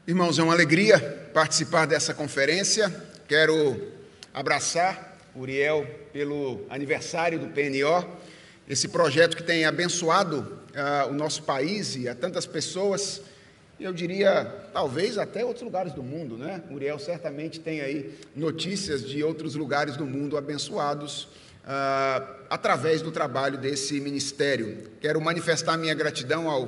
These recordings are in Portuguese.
Irmãos, é uma alegria participar dessa conferência. Quero abraçar Uriel pelo aniversário do PNO, esse projeto que tem abençoado o nosso país e a tantas pessoas, eu diria, talvez até outros lugares do mundo, né? Uriel certamente tem aí notícias de outros lugares do mundo abençoados através do trabalho desse ministério. Quero manifestar minha gratidão ao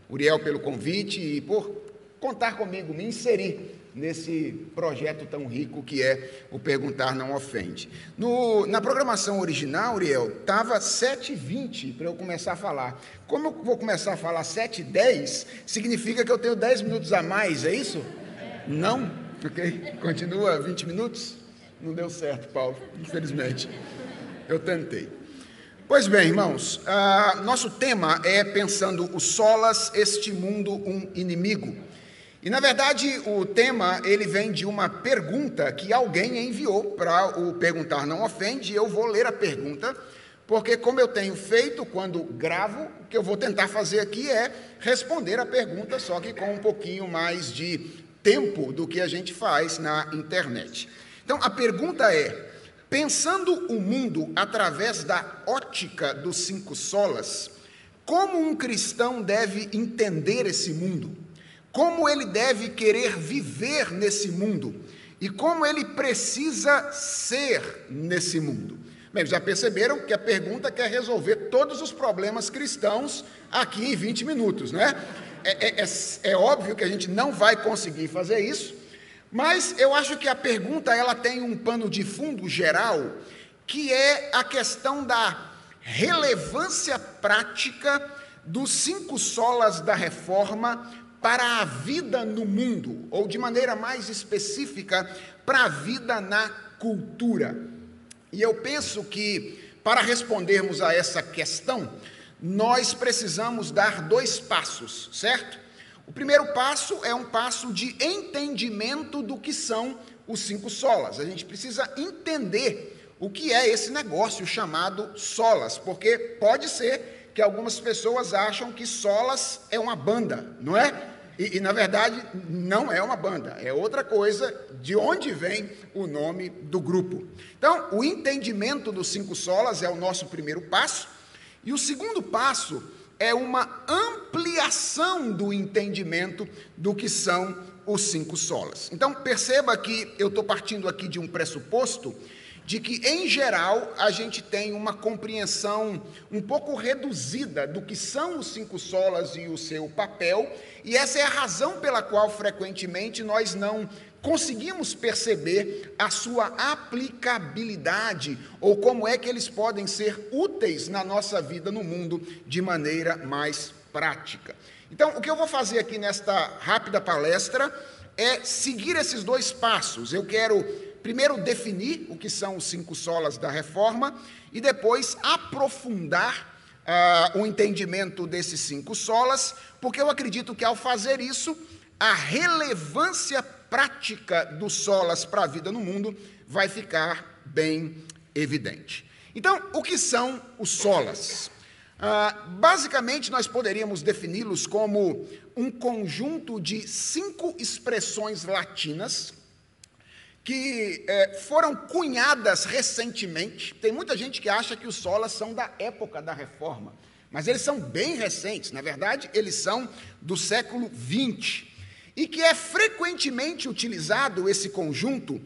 Uriel pelo convite e por contar comigo, me inserir nesse projeto tão rico que é o Perguntar Não Ofende. Na programação original, Uriel, estava 7h20 para eu começar a falar. Como eu vou começar a falar 7h10, significa que eu tenho 10 minutos a mais, é isso? Não? Ok? Continua 20 minutos? Não deu certo, Paulo, infelizmente. Eu tentei. Pois bem, irmãos, nosso tema é Pensando o Solas, este mundo um inimigo. E, na verdade, o tema, ele vem de uma pergunta que alguém enviou para o Perguntar Não Ofende, e eu vou ler a pergunta, porque, como eu tenho feito quando gravo, o que eu vou tentar fazer aqui é responder a pergunta, só que com um pouquinho mais de tempo do que a gente faz na internet. Então, a pergunta é: pensando o mundo através da ótica dos 5 solas, como um cristão deve entender esse mundo? Como ele deve querer viver nesse mundo? E como ele precisa ser nesse mundo? Bem, já perceberam que a pergunta quer resolver todos os problemas cristãos aqui em 20 minutos, né? É óbvio que a gente não vai conseguir fazer isso, mas eu acho que a pergunta ela tem um pano de fundo geral, que é a questão da relevância prática dos 5 solas da Reforma para a vida no mundo, ou de maneira mais específica, para a vida na cultura. E eu penso que, para respondermos a essa questão, nós precisamos dar 2 passos, certo? O primeiro passo é um passo de entendimento do que são os 5 solas. A gente precisa entender o que é esse negócio chamado solas, porque pode ser que algumas pessoas acham que solas é uma banda, não é? E, na verdade, não é uma banda, é outra coisa, de onde vem o nome do grupo. Então, o entendimento dos 5 solas é o nosso primeiro passo, e o segundo passo é uma ampliação do entendimento do que são os 5 solas. Então, perceba que eu estou partindo aqui de um pressuposto de que, em geral, a gente tem uma compreensão um pouco reduzida do que são os 5 solas e o seu papel, e essa é a razão pela qual, frequentemente, nós não conseguimos perceber a sua aplicabilidade, ou como é que eles podem ser úteis na nossa vida no mundo de maneira mais prática. Então, o que eu vou fazer aqui nesta rápida palestra é seguir esses 2 passos. Eu quero primeiro definir o que são os 5 solas da Reforma e depois aprofundar o entendimento desses 5 solas, porque eu acredito que, ao fazer isso, a relevância prática dos solas para a vida no mundo vai ficar bem evidente. Então, o que são os solas? Basicamente, nós poderíamos defini-los como um conjunto de 5 expressões latinas que foram cunhadas recentemente. Tem muita gente que acha que os solas são da época da Reforma, mas eles são bem recentes. Na verdade, eles são do século XX, e que é frequentemente utilizado esse conjunto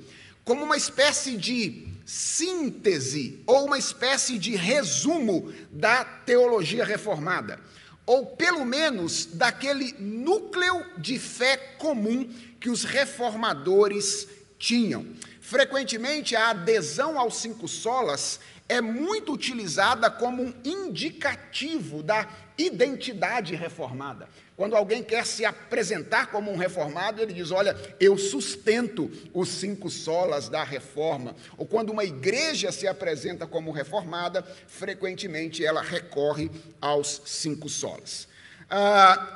como uma espécie de síntese ou uma espécie de resumo da teologia reformada, ou pelo menos daquele núcleo de fé comum que os reformadores tinham. Frequentemente, a adesão aos 5 solas é muito utilizada como um indicativo da identidade reformada. Quando alguém quer se apresentar como um reformado, ele diz: olha, eu sustento os 5 solas da Reforma. Ou quando uma igreja se apresenta como reformada, frequentemente ela recorre aos 5 solas.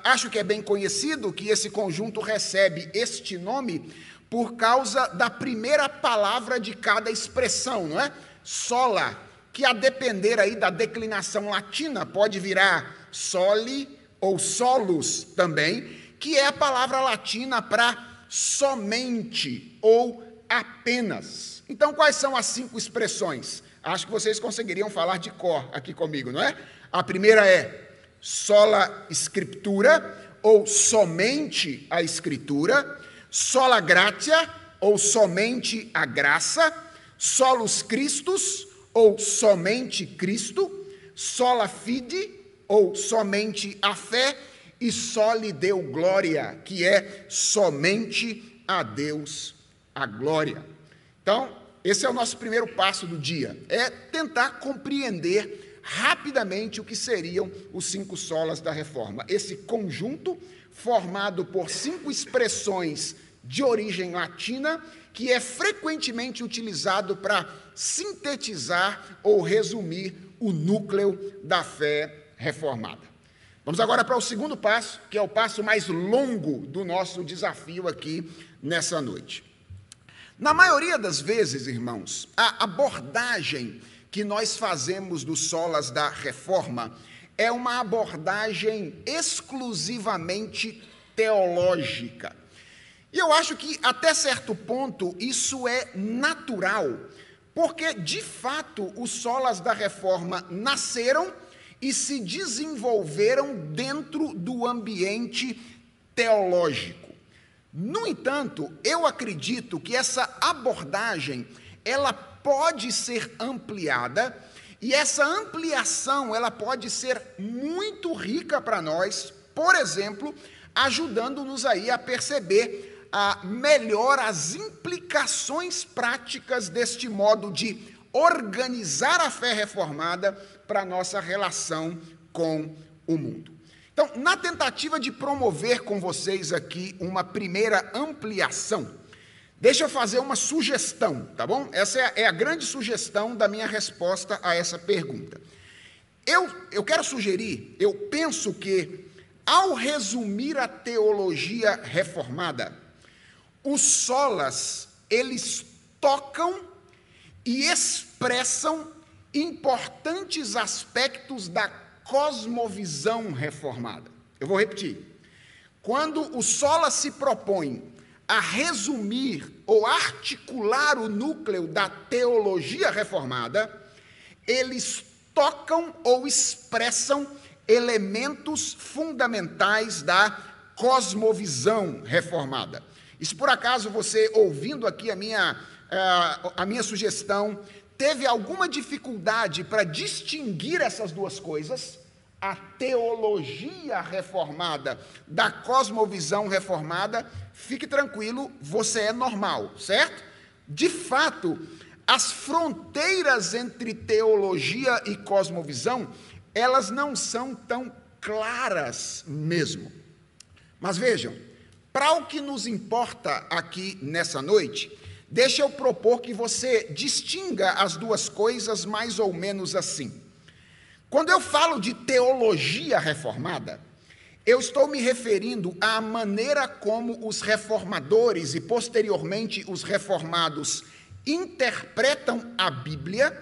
Acho que é bem conhecido que esse conjunto recebe este nome por causa da primeira palavra de cada expressão, não é? Sola, que a depender aí da declinação latina pode virar soli ou solus também, que é a palavra latina para somente ou apenas. Então, quais são as 5 expressões? Acho que vocês conseguiriam falar de cor aqui comigo, não é? A primeira é sola scriptura, ou somente a Escritura, sola gratia, ou somente a graça, solus Christus, ou somente Cristo, sola fide, ou somente a fé, e soli Deo glória, que é somente a Deus a glória. Então, esse é o nosso primeiro passo do dia, é tentar compreender rapidamente o que seriam os 5 solas da Reforma. Esse conjunto formado por 5 expressões de origem latina, que é frequentemente utilizado para sintetizar ou resumir o núcleo da fé reformada. Vamos agora para o segundo passo, que é o passo mais longo do nosso desafio aqui nessa noite. Na maioria das vezes, irmãos, a abordagem que nós fazemos dos solas da Reforma é uma abordagem exclusivamente teológica. E eu acho que, até certo ponto, isso é natural, porque, de fato, os solas da Reforma nasceram e se desenvolveram dentro do ambiente teológico. No entanto, eu acredito que essa abordagem, ela pode ser ampliada, e essa ampliação, ela pode ser muito rica para nós, por exemplo, ajudando-nos aí a perceber melhor as implicações práticas deste modo de organizar a fé reformada para a nossa relação com o mundo. Então, na tentativa de promover com vocês aqui uma primeira ampliação, deixa eu fazer uma sugestão, tá bom? Essa é a grande sugestão da minha resposta a essa pergunta. Eu quero sugerir, eu penso que, ao resumir a teologia reformada, os solas, eles tocam e expressam importantes aspectos da cosmovisão reformada. Eu vou repetir. Quando o sola se propõe a resumir ou articular o núcleo da teologia reformada, eles tocam ou expressam elementos fundamentais da cosmovisão reformada. E se por acaso você, ouvindo aqui a minha sugestão, teve alguma dificuldade para distinguir essas duas coisas, a teologia reformada da cosmovisão reformada, fique tranquilo, você é normal, certo? De fato, as fronteiras entre teologia e cosmovisão, elas não são tão claras mesmo. Mas vejam, para o que nos importa aqui nessa noite, deixa eu propor que você distinga as duas coisas mais ou menos assim. Quando eu falo de teologia reformada, eu estou me referindo à maneira como os reformadores e, posteriormente, os reformados interpretam a Bíblia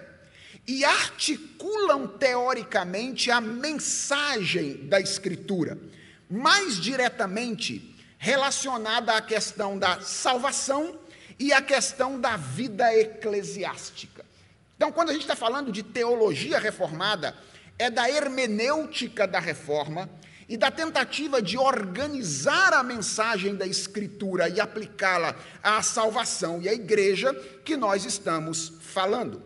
e articulam teoricamente a mensagem da Escritura, mais diretamente relacionada à questão da salvação e à questão da vida eclesiástica. Então, quando a gente está falando de teologia reformada, é da hermenêutica da reforma e da tentativa de organizar a mensagem da Escritura e aplicá-la à salvação e à igreja que nós estamos falando.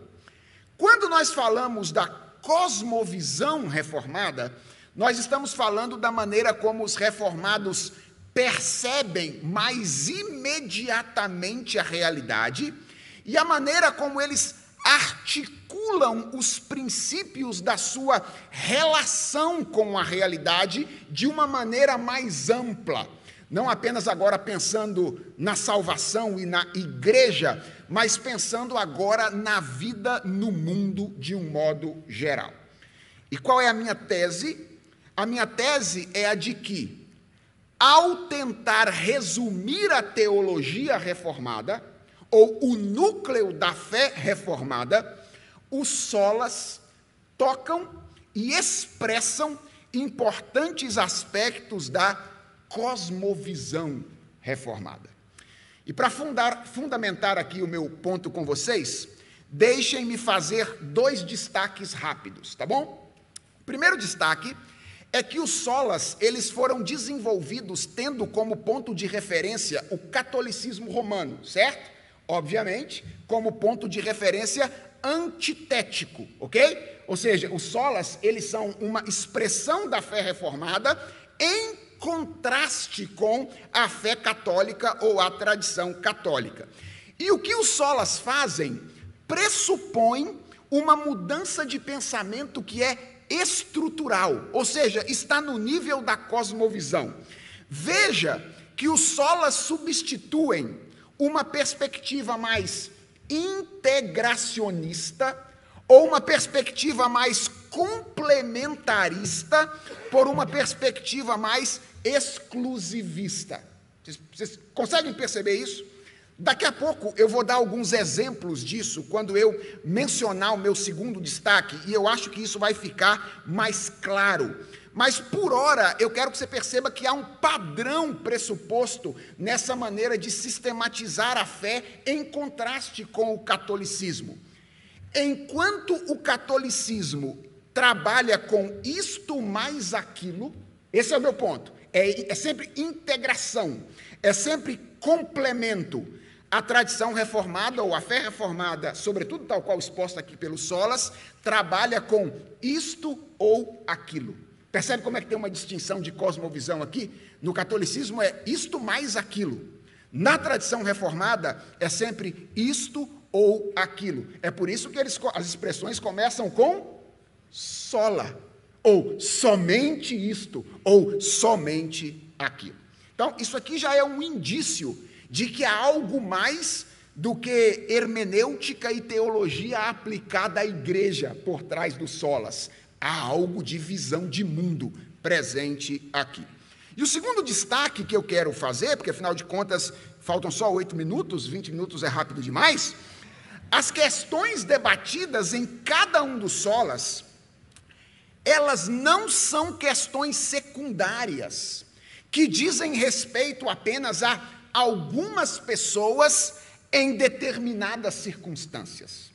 Quando nós falamos da cosmovisão reformada, nós estamos falando da maneira como os reformados percebem mais imediatamente a realidade e a maneira como eles articulam os princípios da sua relação com a realidade de uma maneira mais ampla, não apenas agora pensando na salvação e na igreja, mas pensando agora na vida no mundo de um modo geral. E qual é a minha tese? A minha tese é a de que, ao tentar resumir a teologia reformada, ou o núcleo da fé reformada, os solas tocam e expressam importantes aspectos da cosmovisão reformada. E para fundamentar aqui o meu ponto com vocês, deixem-me fazer 2 destaques rápidos, tá bom? O primeiro destaque é que os solas, eles foram desenvolvidos tendo como ponto de referência o catolicismo romano, certo? Obviamente, como ponto de referência antitético, ok? Ou seja, os solas, eles são uma expressão da fé reformada em contraste com a fé católica ou a tradição católica. E o que os solas fazem pressupõe uma mudança de pensamento que é estrutural, ou seja, está no nível da cosmovisão. Veja que os solas substituem uma perspectiva mais integracionista ou uma perspectiva mais complementarista por uma perspectiva mais exclusivista. Vocês conseguem perceber isso? Daqui a pouco eu vou dar alguns exemplos disso quando eu mencionar o meu segundo destaque, e eu acho que isso vai ficar mais claro. Mas, por hora, eu quero que você perceba que há um padrão pressuposto nessa maneira de sistematizar a fé em contraste com o catolicismo. Enquanto o catolicismo trabalha com isto mais aquilo, esse é o meu ponto, é sempre integração, é sempre complemento. A tradição reformada, ou a fé reformada, sobretudo tal qual exposta aqui pelos solas, trabalha com isto ou aquilo. Percebe como é que tem uma distinção de cosmovisão aqui? No catolicismo é isto mais aquilo. Na tradição reformada é sempre isto ou aquilo. É por isso que as expressões começam com sola, ou somente isto, ou somente aquilo. Então, isso aqui já é um indício de que há algo mais do que hermenêutica e teologia aplicada à igreja por trás dos solas. Há algo de visão de mundo presente aqui. E o segundo destaque que eu quero fazer, porque afinal de contas faltam só 8 minutos, 20 minutos é rápido demais, as questões debatidas em cada um dos solas, elas não são questões secundárias, que dizem respeito apenas a algumas pessoas em determinadas circunstâncias.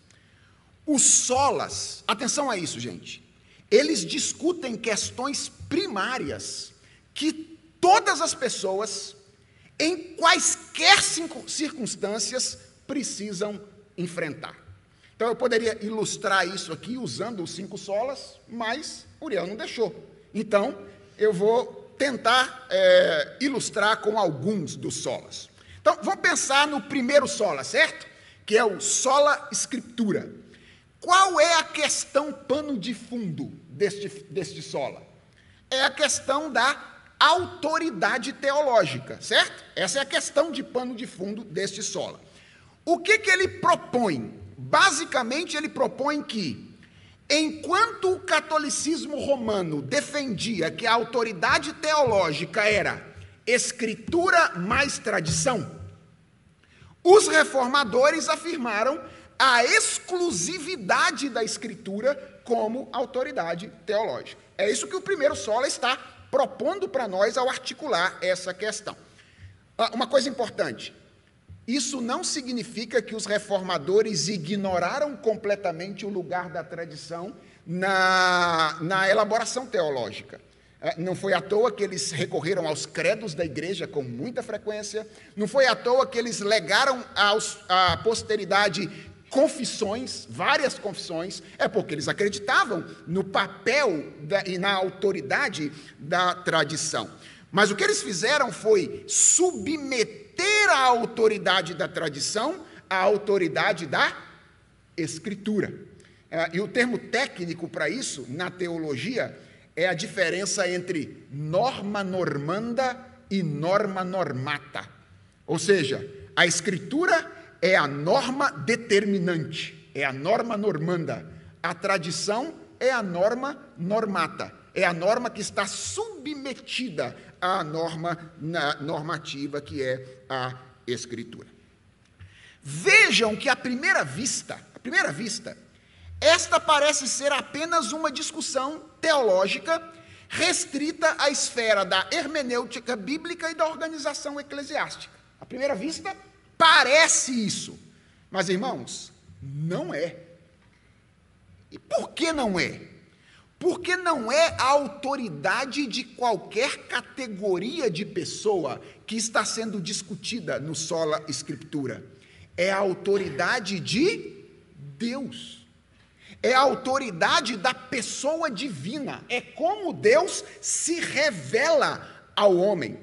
Os solas, atenção a isso, gente, eles discutem questões primárias que todas as pessoas, em quaisquer circunstâncias, precisam enfrentar. Então, eu poderia ilustrar isso aqui usando os 5 solas, mas Uriel não deixou. Então, eu vou tentar ilustrar com alguns dos solas. Então, vamos pensar no primeiro sola, certo? Que é o sola scriptura. Qual é a questão pano de fundo deste sola? É a questão da autoridade teológica, certo? Essa é a questão de pano de fundo deste sola. O que ele propõe? Basicamente, ele propõe que, enquanto o catolicismo romano defendia que a autoridade teológica era escritura mais tradição, os reformadores afirmaram a exclusividade da escritura como autoridade teológica. É isso que o primeiro sola está propondo para nós ao articular essa questão. Uma coisa importante, isso não significa que os reformadores ignoraram completamente o lugar da tradição na elaboração teológica. Não foi à toa que eles recorreram aos credos da igreja com muita frequência, não foi à toa que eles legaram à posteridade confissões, várias confissões, é porque eles acreditavam no papel e na autoridade da tradição. Mas o que eles fizeram foi submeter a autoridade da tradição à autoridade da Escritura. E o termo técnico para isso, na teologia, é a diferença entre norma normanda e norma normata. Ou seja, a Escritura é a norma determinante, é a norma normanda. A tradição é a norma normata, é a norma que está submetida à norma normativa, que é a Escritura. Vejam que à primeira vista, esta parece ser apenas uma discussão teológica restrita à esfera da hermenêutica bíblica e da organização eclesiástica. À primeira vista, parece isso. Mas, irmãos, não é. E por que não é? Porque não é a autoridade de qualquer categoria de pessoa que está sendo discutida no Sola Scriptura. É a autoridade de Deus. É a autoridade da pessoa divina. É como Deus se revela ao homem.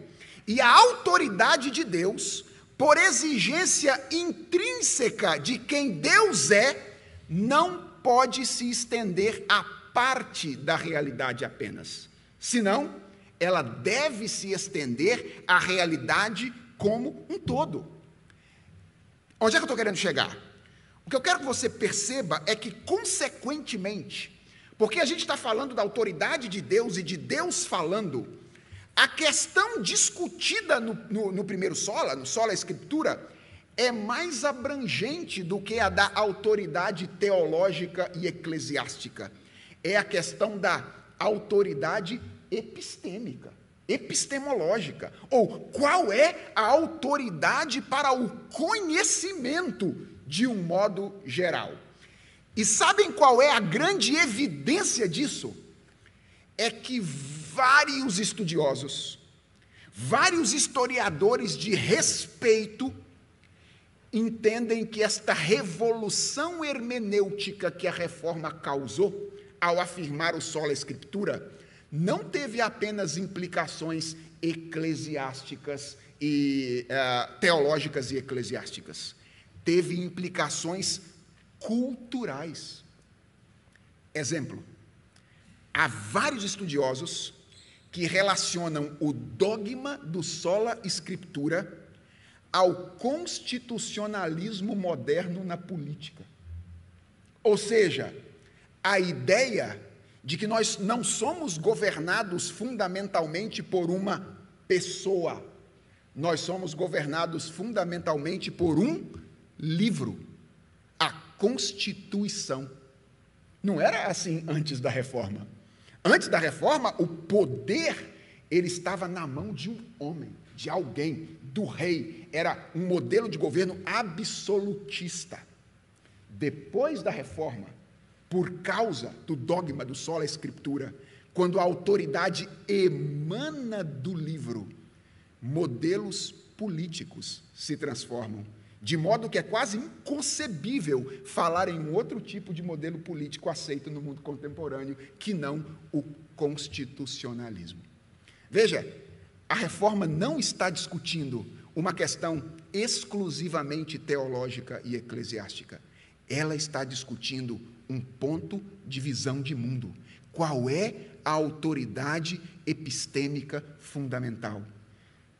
E a autoridade de Deus, por exigência intrínseca de quem Deus é, não pode se estender a parte da realidade apenas. Senão, ela deve se estender à realidade como um todo. Onde é que eu estou querendo chegar? O que eu quero que você perceba é que, consequentemente, porque a gente está falando da autoridade de Deus e de Deus falando, a questão discutida no primeiro sola, no Sola Scriptura, é mais abrangente do que a da autoridade teológica e eclesiástica. É a questão da autoridade epistêmica, epistemológica, ou qual é a autoridade para o conhecimento de um modo geral. E sabem qual é a grande evidência disso? É que vários estudiosos, vários historiadores de respeito, entendem que esta revolução hermenêutica que a Reforma causou, ao afirmar o Sola Scriptura, não teve apenas implicações eclesiásticas e teológicas e eclesiásticas, teve implicações culturais. Exemplo, há vários estudiosos que relacionam o dogma do Sola Scriptura ao constitucionalismo moderno na política. Ou seja, a ideia de que nós não somos governados fundamentalmente por uma pessoa, nós somos governados fundamentalmente por um livro, a Constituição. Não era assim antes da Reforma. Antes da Reforma, o poder, ele estava na mão de um homem, de alguém, do rei. Era um modelo de governo absolutista. Depois da Reforma, por causa do dogma do Sola Scriptura, quando a autoridade emana do livro, modelos políticos se transformam, de modo que é quase inconcebível falar em um outro tipo de modelo político aceito no mundo contemporâneo, que não o constitucionalismo. Veja, a Reforma não está discutindo uma questão exclusivamente teológica e eclesiástica. Ela está discutindo um ponto de visão de mundo. Qual é a autoridade epistêmica fundamental?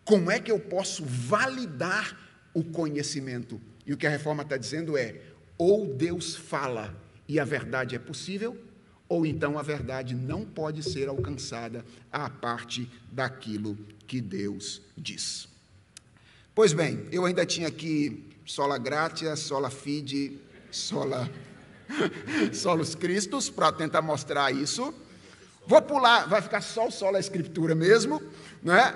Como é que eu posso validar o conhecimento? E o que a Reforma está dizendo é, ou Deus fala e a verdade é possível, ou então a verdade não pode ser alcançada a parte daquilo que Deus diz. Pois bem, eu ainda tinha aqui sola gratia, sola fide, solus Christus, para tentar mostrar isso. Vou pular, vai ficar só o Sola Scriptura mesmo, né?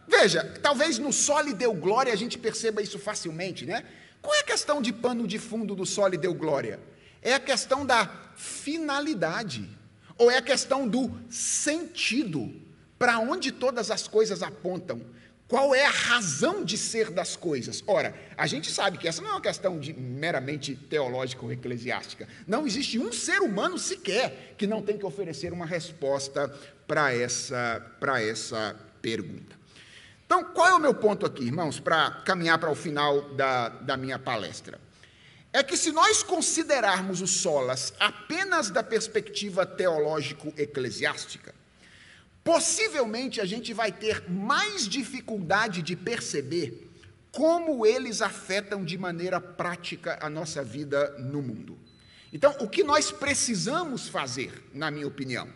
Veja, talvez no Soli Deo Glória a gente perceba isso facilmente, né? Qual é a questão de pano de fundo do Soli Deo Glória? É a questão da finalidade, ou é a questão do sentido, para onde todas as coisas apontam. Qual é a razão de ser das coisas? Ora, a gente sabe que essa não é uma questão meramente teológica ou eclesiástica. Não existe um ser humano sequer que não tem que oferecer uma resposta para essa pergunta. Então, qual é o meu ponto aqui, irmãos, para caminhar para o final da minha palestra? É que se nós considerarmos os solas apenas da perspectiva teológico-eclesiástica, possivelmente a gente vai ter mais dificuldade de perceber como eles afetam de maneira prática a nossa vida no mundo. Então, o que nós precisamos fazer, na minha opinião,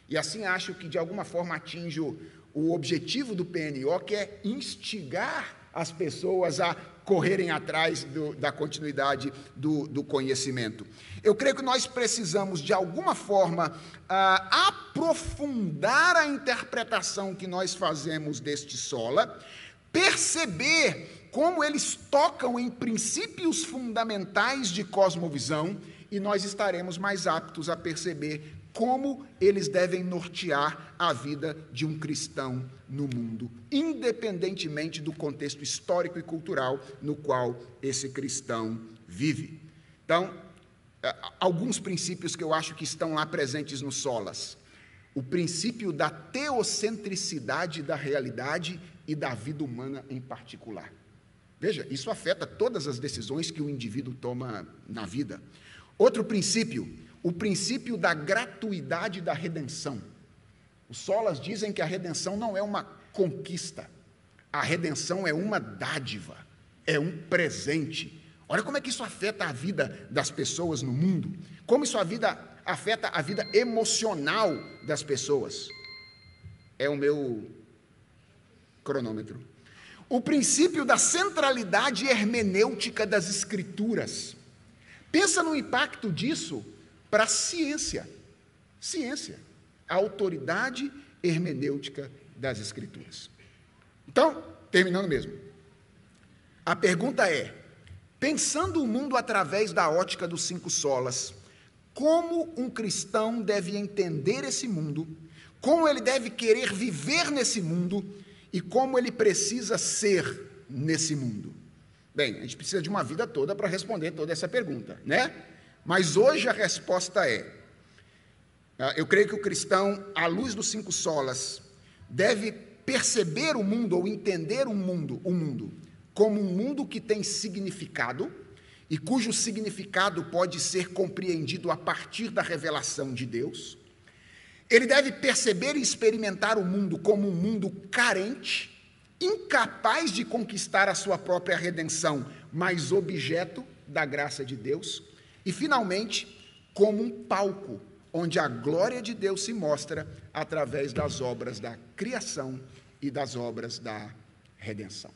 e assim acho que de alguma forma atinge o objetivo do PNO, que é instigar as pessoas a correrem atrás da continuidade do conhecimento. Eu creio que nós precisamos, de alguma forma, aprofundar a interpretação que nós fazemos deste sola, perceber como eles tocam em princípios fundamentais de cosmovisão, e nós estaremos mais aptos a perceber como eles devem nortear a vida de um cristão no mundo, independentemente do contexto histórico e cultural no qual esse cristão vive. Então, alguns princípios que eu acho que estão lá presentes no Solas. O princípio da teocentricidade da realidade e da vida humana em particular. Veja, isso afeta todas as decisões que o indivíduo toma na vida. Outro princípio, o princípio da gratuidade da redenção. Os solas dizem que a redenção não é uma conquista, a redenção é uma dádiva, é um presente. Olha como é que isso afeta a vida das pessoas no mundo, como isso afeta a vida emocional das pessoas. É o meu cronômetro. O princípio da centralidade hermenêutica das Escrituras. Pensa no impacto disso para a ciência, a autoridade hermenêutica das Escrituras. Então, terminando mesmo, a pergunta é, pensando o mundo através da ótica dos 5 solas, como um cristão deve entender esse mundo, como ele deve querer viver nesse mundo e como ele precisa ser nesse mundo? Bem, a gente precisa de uma vida toda para responder toda essa pergunta, né? Mas hoje a resposta é, eu creio que o cristão, à luz dos 5 solas, deve perceber o mundo ou entender o mundo como um mundo que tem significado e cujo significado pode ser compreendido a partir da revelação de Deus. Ele deve perceber e experimentar o mundo como um mundo carente, incapaz de conquistar a sua própria redenção, mas objeto da graça de Deus. E, finalmente, como um palco onde a glória de Deus se mostra através das obras da criação e das obras da redenção.